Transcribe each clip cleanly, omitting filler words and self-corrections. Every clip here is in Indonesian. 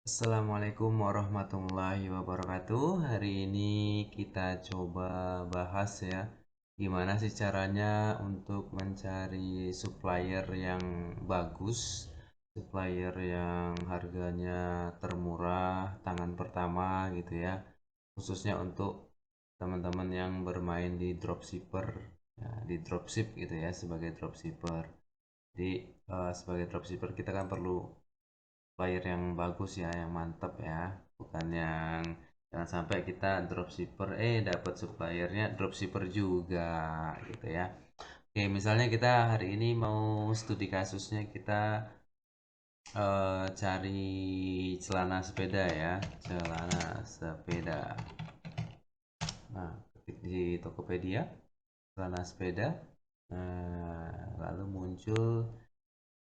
Assalamualaikum warahmatullahi wabarakatuh. Hari ini kita coba bahas ya, gimana sih caranya untuk mencari supplier yang bagus, supplier yang harganya termurah, tangan pertama gitu ya, khususnya untuk teman-teman yang bermain di dropshipper, ya, di dropship gitu ya, sebagai dropshipper. Jadi sebagai dropshipper kita kan perlu player yang bagus ya, yang mantap ya, bukan yang jangan sampai kita dropshipper dapat suppliernya dropshipper juga gitu ya. Oke, misalnya kita hari ini mau studi kasusnya, kita cari celana sepeda ya, celana sepeda. Nah, ketik di Tokopedia celana sepeda. Nah, lalu muncul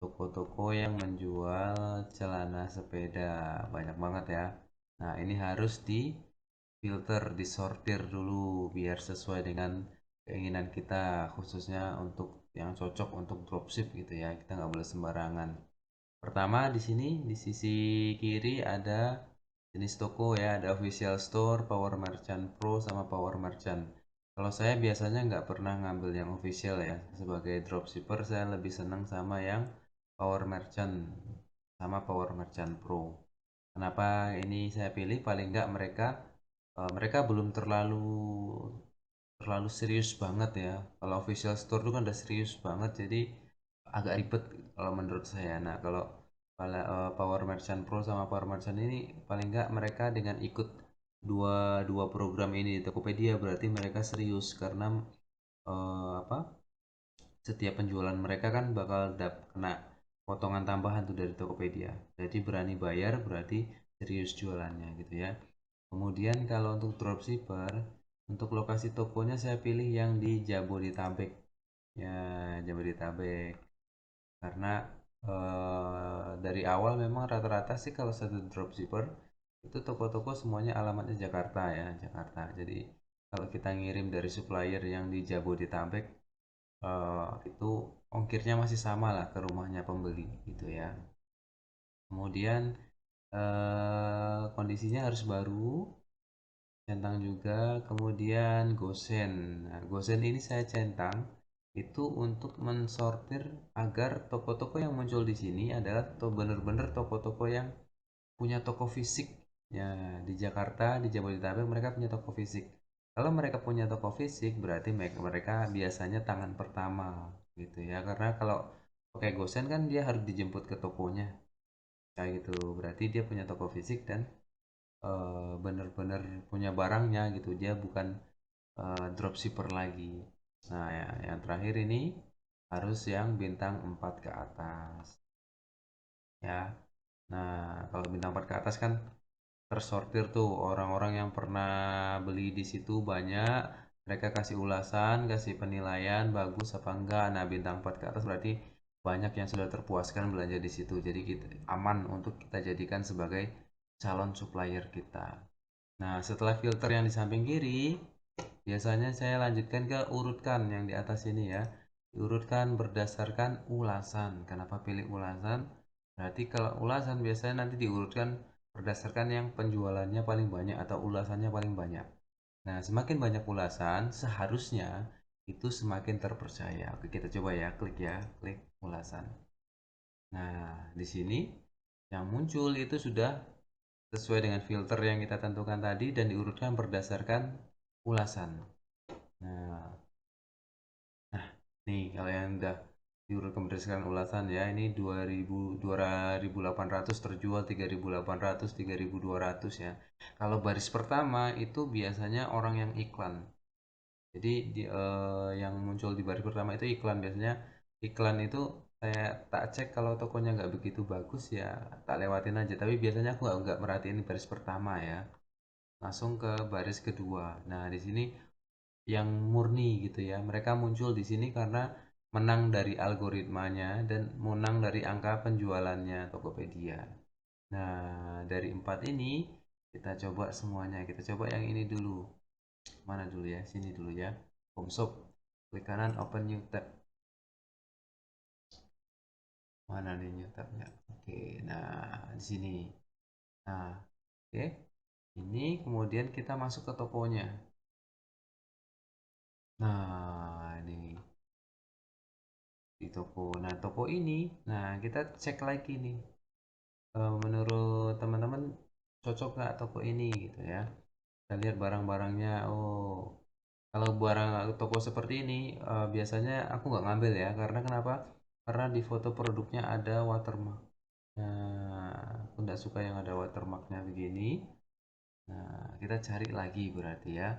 toko-toko yang menjual celana sepeda, banyak banget ya. Nah, ini harus di filter, disortir dulu biar sesuai dengan keinginan kita, khususnya untuk yang cocok untuk dropship gitu ya. Kita nggak boleh sembarangan. Pertama di sini di sisi kiri ada jenis toko ya, ada official store, power merchant pro sama power merchant. Kalau saya biasanya nggak pernah ngambil yang official ya, sebagai dropshipper saya lebih senang sama yang power merchant sama power merchant pro. Kenapa ini saya pilih? Paling nggak mereka belum terlalu terlalu serius banget ya. Kalau official store itu kan udah serius banget, jadi agak ribet kalau menurut saya. Nah, kalau Power Merchant Pro sama Power Merchant ini paling nggak mereka dengan ikut dua dua program ini di Tokopedia berarti mereka serius karena apa? Setiap penjualan mereka kan bakal kena potongan tambahan tuh dari Tokopedia. Jadi berani bayar berarti serius jualannya gitu ya. Kemudian kalau untuk dropshipper, untuk lokasi tokonya saya pilih yang di Jabodetabek. Ya, Jabodetabek. Karena dari awal memang rata-rata sih kalau satu dropshipper itu toko-toko semuanya alamatnya Jakarta ya, Jakarta. Jadi kalau kita ngirim dari supplier yang di Jabodetabek, itu ongkirnya masih sama lah ke rumahnya pembeli gitu ya. Kemudian kondisinya harus baru, centang juga, kemudian gosen. Nah, gosen ini saya centang itu untuk mensortir agar toko-toko yang muncul di sini adalah benar-benar toko-toko yang punya toko fisik. Ya, di Jakarta, di Jabodetabek mereka punya toko fisik. Kalau mereka punya toko fisik berarti mereka biasanya tangan pertama gitu ya. Karena kalau pakai gosen kan dia harus dijemput ke tokonya. Kayak gitu. Berarti dia punya toko fisik dan benar-benar punya barangnya gitu, dia bukan dropshipper lagi. Nah ya, yang terakhir ini harus yang bintang 4 ke atas ya. Nah, kalau bintang 4 ke atas kan tersortir tuh orang-orang yang pernah beli di situ banyak, mereka kasih ulasan, kasih penilaian bagus apa enggak. Nah, bintang 4 ke atas berarti banyak yang sudah terpuaskan belanja di situ, jadi kita aman untuk kita jadikan sebagai calon supplier kita. Nah, setelah filter yang di samping kiri, biasanya saya lanjutkan ke urutkan yang di atas ini ya. Diurutkan berdasarkan ulasan. Kenapa pilih ulasan? Berarti kalau ulasan biasanya nanti diurutkan berdasarkan yang penjualannya paling banyak atau ulasannya paling banyak. Nah, semakin banyak ulasan, seharusnya itu semakin terpercaya. Oke, kita coba ya, klik ya, klik ulasan. Nah, di sini yang muncul itu sudah sesuai dengan filter yang kita tentukan tadi dan diurutkan berdasarkan ulasan. Nah, nih kalau yang udah diurutkan berdasarkan ulasan ya, ini 2000 2800 terjual 3800 3200 ya. Kalau baris pertama itu biasanya orang yang iklan. Jadi yang muncul di baris pertama itu iklan, biasanya iklan itu saya tak cek kalau tokonya nggak begitu bagus ya tak lewatin aja. Tapi biasanya aku nggak merhatiin baris pertama ya, langsung ke baris kedua. Nah, di sini yang murni gitu ya. Mereka muncul di sini karena menang dari algoritmanya dan menang dari angka penjualannya Tokopedia. Nah, dari empat ini kita coba semuanya. Kita coba yang ini dulu. Mana dulu ya? Sini dulu ya. Home shop. Klik kanan open new tab. Mana nih new tabnya? Oke, nah di sini. Nah, oke. Ini kemudian kita masuk ke tokonya. Nah, ini di toko. Nah, toko ini, nah kita cek lagi nih. Menurut teman-teman cocok nggak toko ini gitu ya. Kita lihat barang-barangnya. Oh, kalau barang toko seperti ini biasanya aku nggak ngambil ya. Karena kenapa? Karena di foto produknya ada watermark. Nah, aku nggak suka yang ada watermarknya begini. Nah, kita cari lagi berarti ya.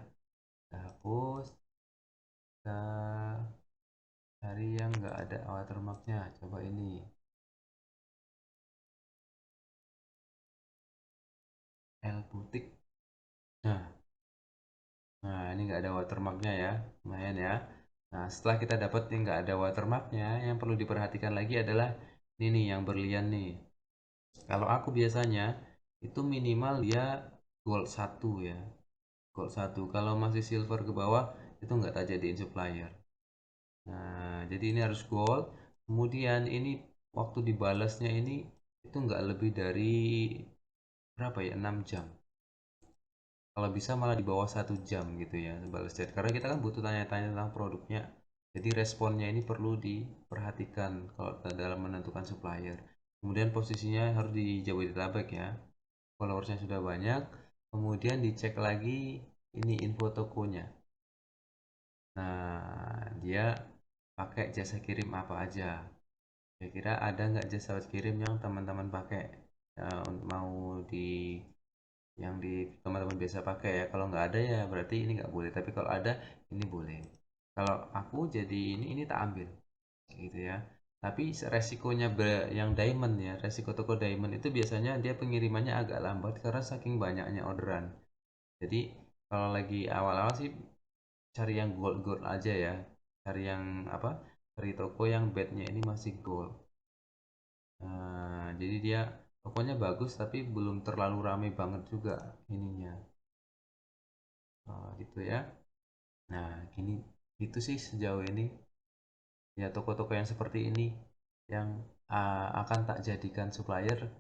Kita hapus. Kita cari yang nggak ada watermarknya. Coba ini. L butik. Nah, nah ini nggak ada watermarknya ya. Lumayan ya. Nah, setelah kita dapat yang nggak ada watermarknya, yang perlu diperhatikan lagi adalah ini nih yang berlian nih. Kalau aku biasanya itu minimal dia gold satu ya. Gold satu. Kalau masih silver ke bawah itu nggak tak jadiin supplier. Nah, jadi ini harus gold. Kemudian ini waktu dibalasnya ini itu nggak lebih dari berapa ya? 6 jam. Kalau bisa malah di bawah 1 jam gitu ya balas chat. Karena kita kan butuh tanya-tanya tentang produknya. Jadi responnya ini perlu diperhatikan kalau dalam menentukan supplier. Kemudian posisinya harus di Jabodetabek ya. Followersnya sudah banyak. Kemudian dicek lagi ini info tokonya. Nah, dia pakai jasa kirim apa aja. Kira-kira ada nggak jasa kirim yang teman-teman pakai untuk mau di yang di teman-teman biasa pakai ya. Kalau nggak ada ya berarti ini nggak boleh, tapi kalau ada ini boleh. Kalau aku jadi ini tak ambil gitu ya. Tapi resikonya yang diamond ya, resiko toko diamond itu biasanya dia pengirimannya agak lambat karena saking banyaknya orderan. Jadi kalau lagi awal-awal sih cari yang gold gold aja ya, cari yang apa, cari toko yang bednya ini masih gold. Nah, jadi dia tokonya bagus tapi belum terlalu ramai banget juga ininya. Gitu ya. Nah, gini itu sih sejauh ini ya toko-toko yang seperti ini yang akan tak jadikan supplier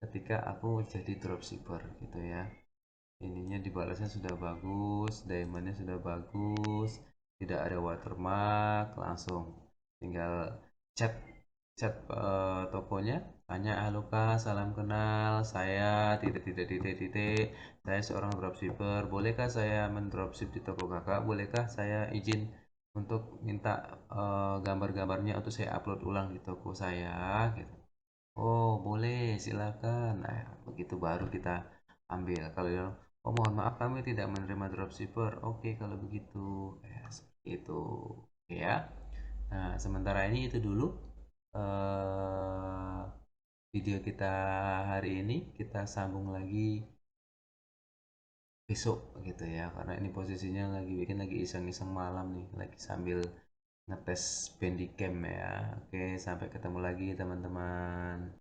ketika aku jadi dropshipper gitu ya. Ininya dibalasnya sudah bagus, diamondnya sudah bagus, tidak ada watermark, langsung tinggal chat chat tokonya, tanya halo kak, salam kenal, saya titik titik titik titik, saya seorang dropshipper, bolehkah saya mendropship di toko kakak, bolehkah saya izin untuk minta gambar-gambarnya untuk saya upload ulang di toko saya gitu. Oh, boleh, silakan. Nah, begitu baru kita ambil. Kalau yang, oh mohon maaf kami tidak menerima dropshipper. Oke, kalau begitu. Ya, seperti itu. Oke ya. Nah, sementara ini itu dulu eh video kita hari ini. Kita sambung lagi besok gitu ya. Karena ini posisinya lagi bikin lagi iseng-iseng malam nih, lagi sambil ngetes Bandicam ya. Oke, sampai ketemu lagi teman-teman.